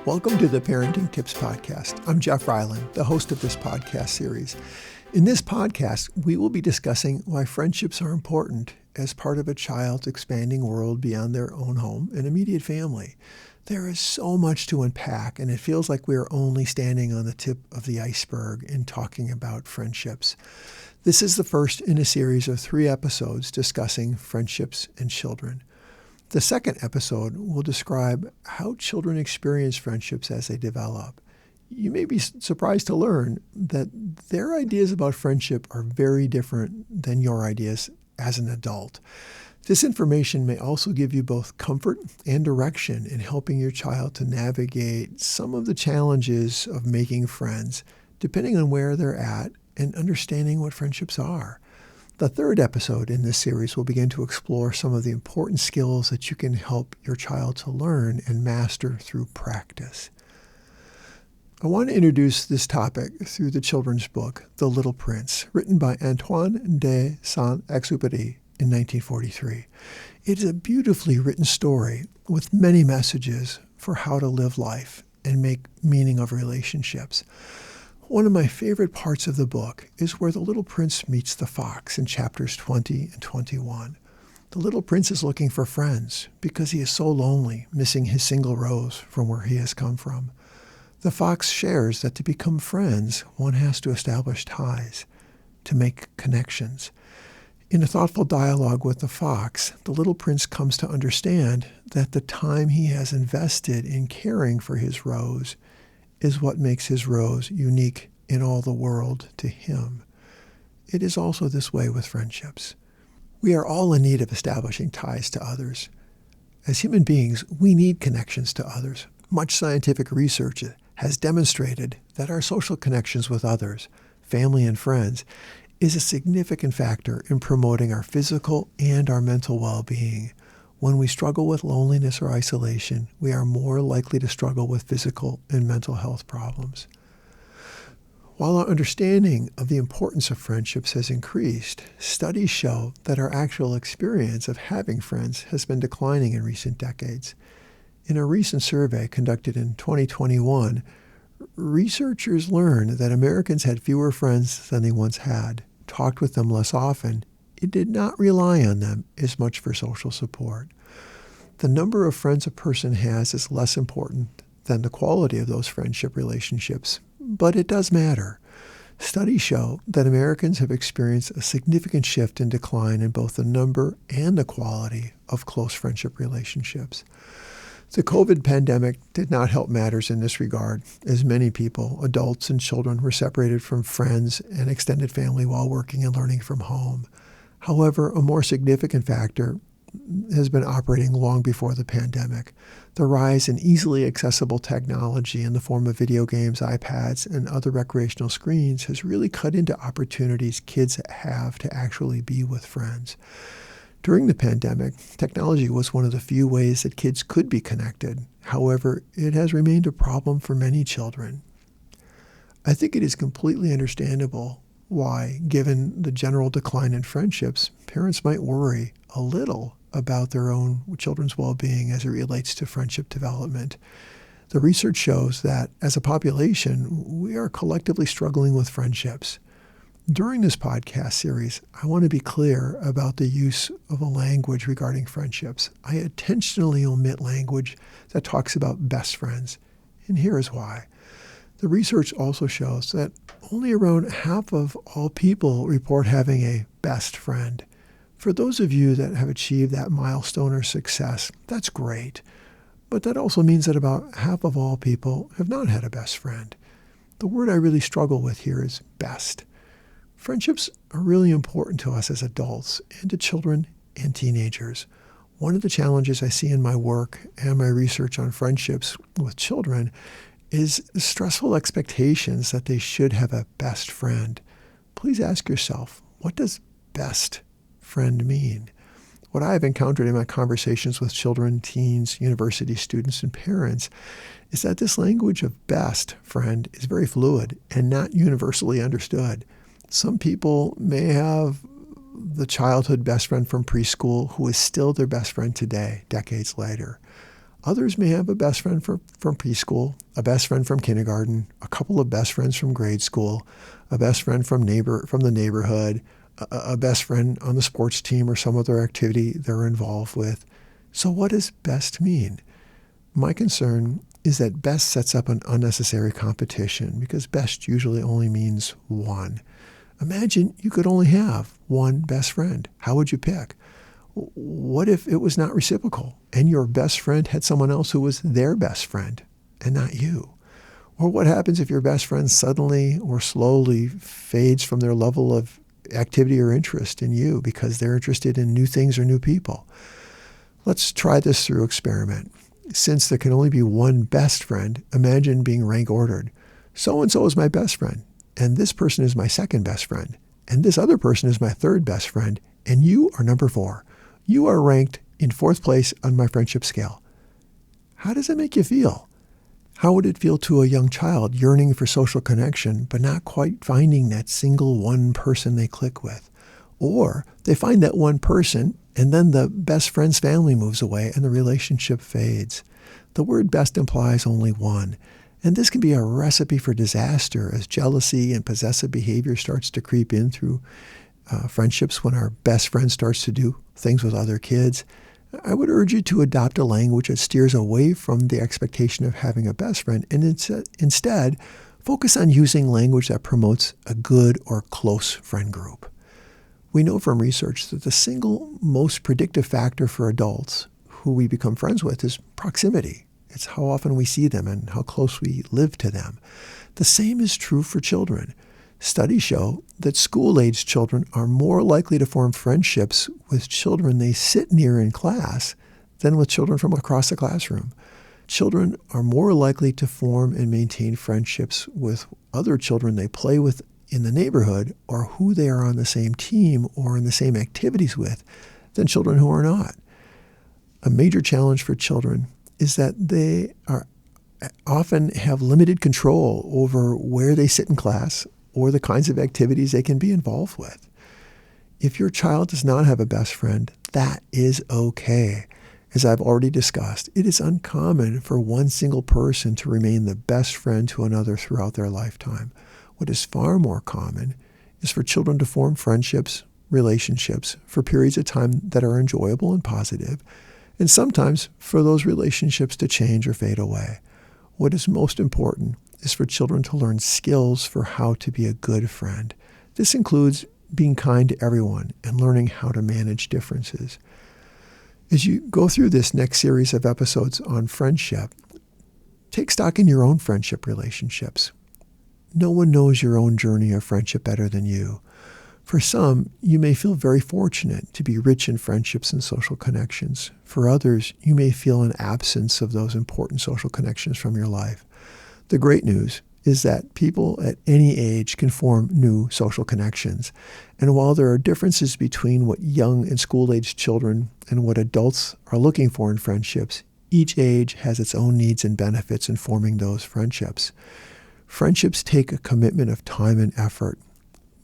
Welcome to the Parenting Tips Podcast. I'm Jeff Reiland, the host of this podcast series. In this podcast, we will be discussing why friendships are important as part of a child's expanding world beyond their own home and immediate family. There is so much to unpack, and it feels like we are only standing on the tip of the iceberg in talking about friendships. This is the first in a series of 3 episodes discussing friendships and children. The second episode will describe how children experience friendships as they develop. You may be surprised to learn that their ideas about friendship are very different than your ideas as an adult. This information may also give you both comfort and direction in helping your child to navigate some of the challenges of making friends, depending on where they're at and understanding what friendships are. The third episode in this series will begin to explore some of the important skills that you can help your child to learn and master through practice. I want to introduce this topic through the children's book, The Little Prince, written by Antoine de Saint-Exupéry in 1943. It is a beautifully written story with many messages for how to live life and make meaning of relationships. One of my favorite parts of the book is where the little prince meets the fox in chapters 20 and 21. The little prince is looking for friends because he is so lonely, missing his single rose from where he has come from. The fox shares that to become friends, one has to establish ties, to make connections. In a thoughtful dialogue with the fox, the little prince comes to understand that the time he has invested in caring for his rose is what makes his rose unique in all the world to him. It is also this way with friendships. We are all in need of establishing ties to others. As human beings, we need connections to others. Much scientific research has demonstrated that our social connections with others, family and friends, is a significant factor in promoting our physical and our mental well-being. When we struggle with loneliness or isolation, we are more likely to struggle with physical and mental health problems. While our understanding of the importance of friendships has increased, studies show that our actual experience of having friends has been declining in recent decades. In a recent survey conducted in 2021, researchers learned that Americans had fewer friends than they once had, talked with them less often, and did not rely on them as much for social support. The number of friends a person has is less important than the quality of those friendship relationships, but it does matter. Studies show that Americans have experienced a significant shift in decline in both the number and the quality of close friendship relationships. The COVID pandemic did not help matters in this regard, as many people, adults and children, were separated from friends and extended family while working and learning from home. However, a more significant factor has been operating long before the pandemic. The rise in easily accessible technology in the form of video games, iPads, and other recreational screens has really cut into opportunities kids have to actually be with friends. During the pandemic, technology was one of the few ways that kids could be connected. However, it has remained a problem for many children. I think it is completely understandable why, given the general decline in friendships, parents might worry a little about their own children's well-being as it relates to friendship development. The research shows that as a population, we are collectively struggling with friendships. During this podcast series, I want to be clear about the use of a language regarding friendships. I intentionally omit language that talks about best friends, and here is why. The research also shows that only around half of all people report having a best friend. For those of you that have achieved that milestone or success, that's great. But that also means that about half of all people have not had a best friend. The word I really struggle with here is best. Friendships are really important to us as adults and to children and teenagers. One of the challenges I see in my work and my research on friendships with children is stressful expectations that they should have a best friend. Please ask yourself, what does best friend mean? What I have encountered in my conversations with children, teens, university students, and parents is that this language of best friend is very fluid and not universally understood. Some people may have the childhood best friend from preschool who is still their best friend today, decades later. Others may have a best friend from preschool, a best friend from kindergarten, a couple of best friends from grade school, a best friend from the neighborhood, a best friend on the sports team or some other activity they're involved with. So what does best mean? My concern is that best sets up an unnecessary competition because best usually only means one. Imagine you could only have one best friend. How would you pick? What if it was not reciprocal and your best friend had someone else who was their best friend and not you? Or what happens if your best friend suddenly or slowly fades from their level of activity or interest in you because they're interested in new things or new people? Let's try this through experiment. Since there can only be one best friend, imagine being rank ordered. So-and-so is my best friend, and this person is my second best friend, and this other person is my third best friend, and you are number 4. You are ranked in 4th place on my friendship scale. How does it make you feel? How would it feel to a young child yearning for social connection, but not quite finding that single one person they click with? Or they find that one person, and then the best friend's family moves away and the relationship fades. The word best implies only one. And this can be a recipe for disaster as jealousy and possessive behavior starts to creep in through friendships when our best friend starts to do things with other kids. I would urge you to adopt a language that steers away from the expectation of having a best friend and instead focus on using language that promotes a good or close friend group. We know from research that the single most predictive factor for adults who we become friends with is proximity. It's how often we see them and how close we live to them. The same is true for children. Studies show that school-aged children are more likely to form friendships with children they sit near in class than with children from across the classroom. Children are more likely to form and maintain friendships with other children they play with in the neighborhood or who they are on the same team or in the same activities with than children who are not. A major challenge for children is that they often have limited control over where they sit in class or the kinds of activities they can be involved with. If your child does not have a best friend, that is okay. As I've already discussed, it is uncommon for one single person to remain the best friend to another throughout their lifetime. What is far more common is for children to form friendships, relationships for periods of time that are enjoyable and positive, and sometimes for those relationships to change or fade away. What is most important is for children to learn skills for how to be a good friend. This includes being kind to everyone and learning how to manage differences. As you go through this next series of episodes on friendship, take stock in your own friendship relationships. No one knows your own journey of friendship better than you. For some, you may feel very fortunate to be rich in friendships and social connections. For others, you may feel an absence of those important social connections from your life. The great news is that people at any age can form new social connections. And while there are differences between what young and school-aged children and what adults are looking for in friendships, each age has its own needs and benefits in forming those friendships. Friendships take a commitment of time and effort,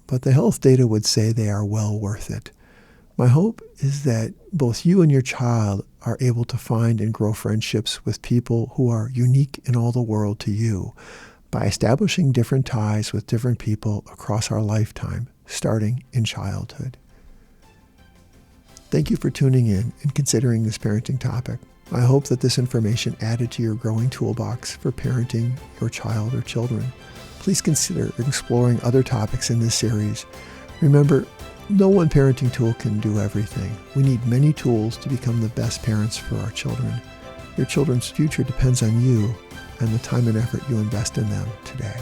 but the health data would say they are well worth it. My hope is that both you and your child are able to find and grow friendships with people who are unique in all the world to you by establishing different ties with different people across our lifetime, starting in childhood. Thank you for tuning in and considering this parenting topic. I hope that this information added to your growing toolbox for parenting your child or children. Please consider exploring other topics in this series. Remember, no one parenting tool can do everything. We need many tools to become the best parents for our children. Your children's future depends on you and the time and effort you invest in them today.